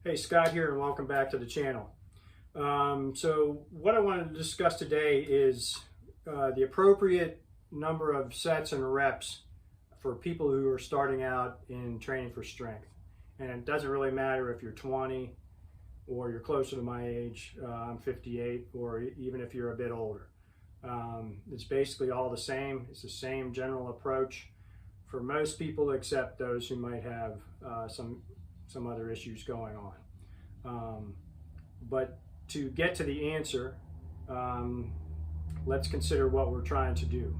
Hey, Scott here, and welcome back to the channel. So what I wanted to discuss today is the appropriate number of sets and reps for people who are starting out in training for strength. And it doesn't really matter if you're 20 or you're closer to my age, I'm 58, or even if you're a bit older. It's basically all the same. It's the same general approach for most people except those who might have some other issues going on. But to get to the answer, let's consider what we're trying to do.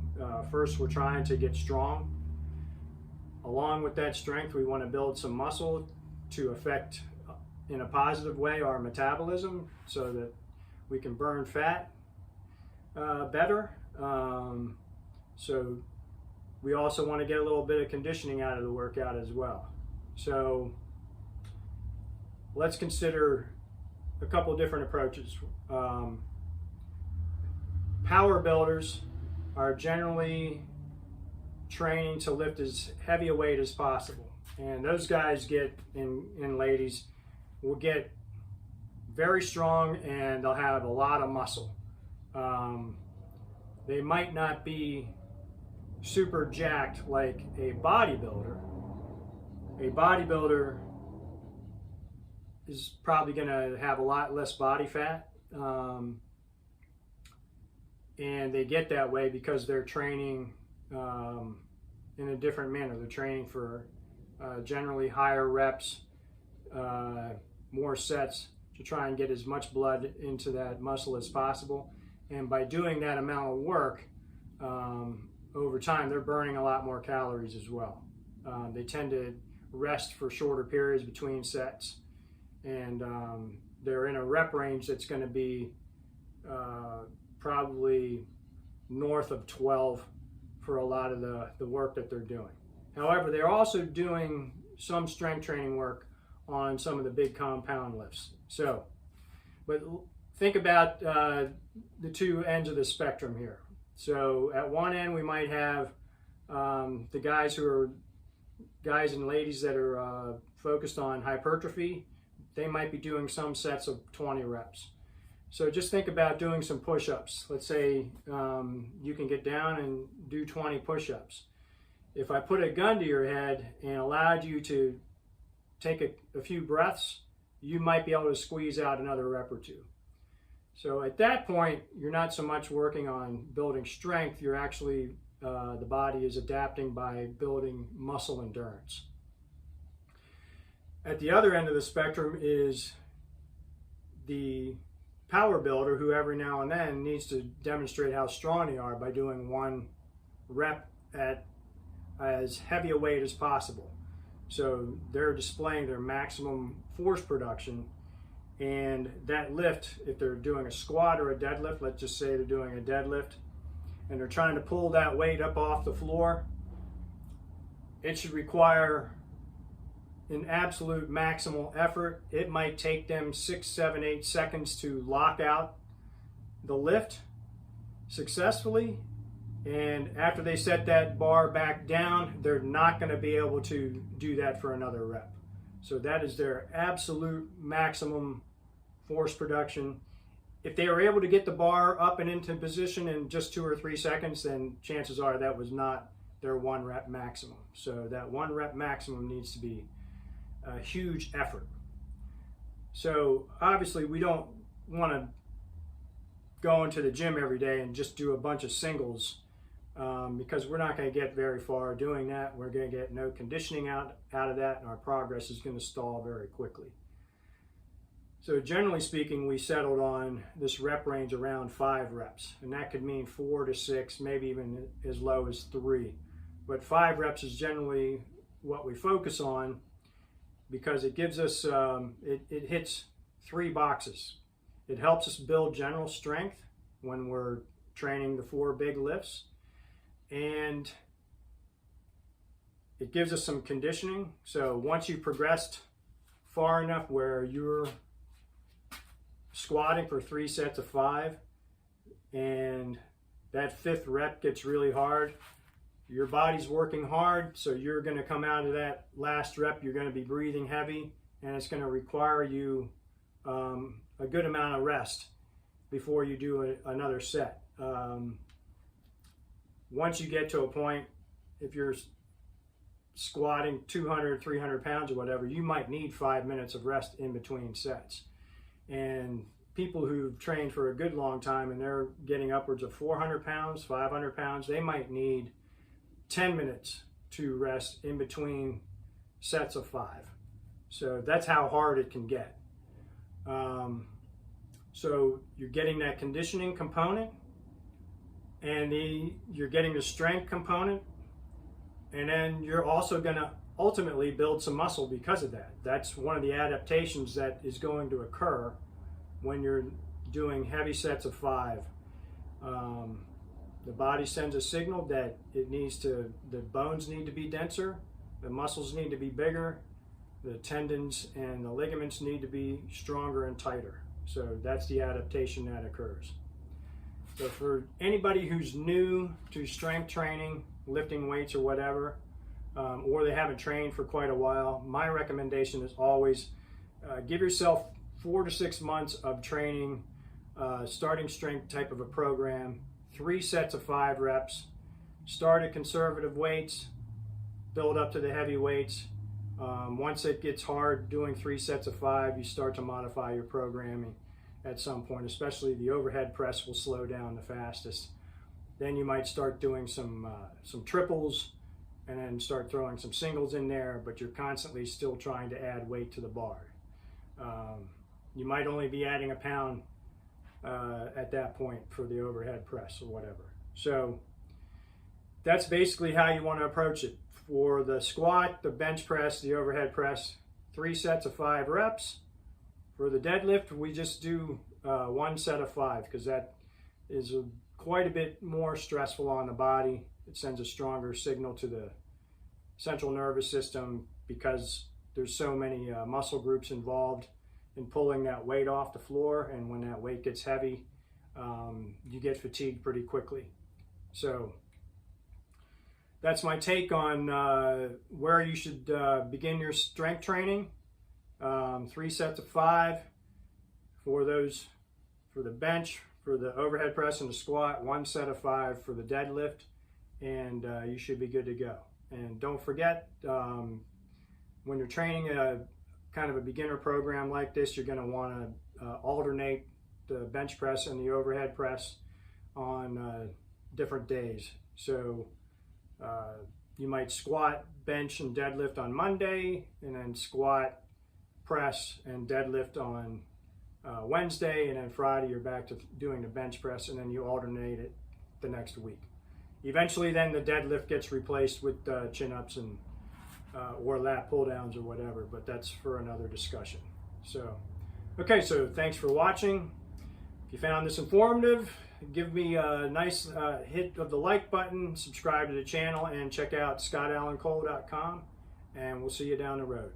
First, we're trying to get strong. Along with that strength, we want to build some muscle to affect, in a positive way, our metabolism so that we can burn fat better. So we also want to get a little bit of conditioning out of the workout as well. So let's consider a couple different approaches. Power builders are generally training to lift as heavy a weight as possible. And those guys get, and ladies, will get very strong and they'll have a lot of muscle. They might not be super jacked like a bodybuilder. A bodybuilder is probably going to have a lot less body fat, and they get that way because they're training in a different manner. They're training for generally higher reps, more sets to try and get as much blood into that muscle as possible. And by doing that amount of work, over time, they're burning a lot more calories as well. They tend to rest for shorter periods between sets, and they're in a rep range that's going to be probably north of 12 for a lot of the work that they're doing. However, they're also doing some strength training work on some of the big compound lifts. So, but think about the two ends of the spectrum here. So at one end, we might have the guys and ladies that are focused on hypertrophy. They might be doing some sets of 20 reps. So just think about doing some push-ups. Let's say you can get down and do 20 push-ups. If I put a gun to your head and allowed you to take a few breaths, you might be able to squeeze out another rep or two. So at that point, you're not so much working on building strength, you're actually, the body is adapting by building muscle endurance. At the other end of the spectrum is the power builder who every now and then needs to demonstrate how strong they are by doing one rep at as heavy a weight as possible. So they're displaying their maximum force production, and that lift, if they're doing a squat or a deadlift, let's just say they're doing a deadlift, and they're trying to pull that weight up off the floor, it should require an absolute maximal effort. It might take them 6, 7, 8 seconds to lock out the lift successfully, and after they set that bar back down, they're not going to be able to do that for another rep. So that is their absolute maximum force production. If they were able to get the bar up and into position in just 2 or 3 seconds, then chances are that was not their 1 rep maximum. So that 1 rep maximum needs to be a huge effort. So obviously we don't want to go into the gym every day and just do a bunch of singles, because we're not going to get very far doing that. We're going to get no conditioning out of that, and our progress is going to stall very quickly. So generally speaking, we settled on this rep range around 5 reps, and that could mean 4 to 6, maybe even as low as 3. But 5 reps is generally what we focus on because it gives us, it hits 3 boxes. It helps us build general strength when we're training the 4 big lifts, and it gives us some conditioning. So once you've progressed far enough where you're squatting for 3 sets of 5 and that 5th rep gets really hard, your body's working hard, so you're going to come out of that last rep, you're going to be breathing heavy, and it's going to require you a good amount of rest before you do another set. Once you get to a point, if you're squatting 200, 300 pounds or whatever, you might need 5 minutes of rest in between sets. And people who've trained for a good long time and they're getting upwards of 400 pounds, 500 pounds, they might need 10 minutes to rest in between sets of 5. So that's how hard it can get. So you're getting that conditioning component, and you're getting the strength component, and then you're also going to ultimately build some muscle because of that. That's one of the adaptations that is going to occur when you're doing heavy sets of 5. The body sends a signal that the bones need to be denser, the muscles need to be bigger, the tendons and the ligaments need to be stronger and tighter. So that's the adaptation that occurs. So for anybody who's new to strength training, lifting weights or whatever, or they haven't trained for quite a while, my recommendation is always give yourself 4 to 6 months of training, starting strength type of a program, 3 sets of 5 reps, start at conservative weights, build up to the heavy weights. Once it gets hard doing 3 sets of 5, you start to modify your programming at some point, especially the overhead press will slow down the fastest. Then you might start doing some triples and then start throwing some singles in there, but you're constantly still trying to add weight to the bar. You might only be adding a pound at that point for the overhead press or whatever. So that's basically how you want to approach it. For the squat, the bench press, the overhead press, 3 sets of 5 reps. For the deadlift, we just do 1 set of 5 because that is quite a bit more stressful on the body. It sends a stronger signal to the central nervous system because there's so many muscle groups involved in pulling that weight off the floor, and when that weight gets heavy, you get fatigued pretty quickly. So that's my take on where you should begin your strength training. 3 sets of 5 for the bench, for the overhead press and the squat, 1 set of 5 for the deadlift, and you should be good to go. And don't forget, when you're training a kind of a beginner program like this, you're going to want to alternate the bench press and the overhead press on different days. So you might squat, bench, and deadlift on Monday, and then squat, press, and deadlift on Wednesday, and then Friday you're back to doing the bench press, and then you alternate it the next week. Eventually then the deadlift gets replaced with chin-ups and or lat pull-downs or whatever, but that's for another discussion. So, okay, so thanks for watching. If you found this informative, give me a nice hit of the like button, subscribe to the channel, and check out scottallencole.com, and we'll see you down the road.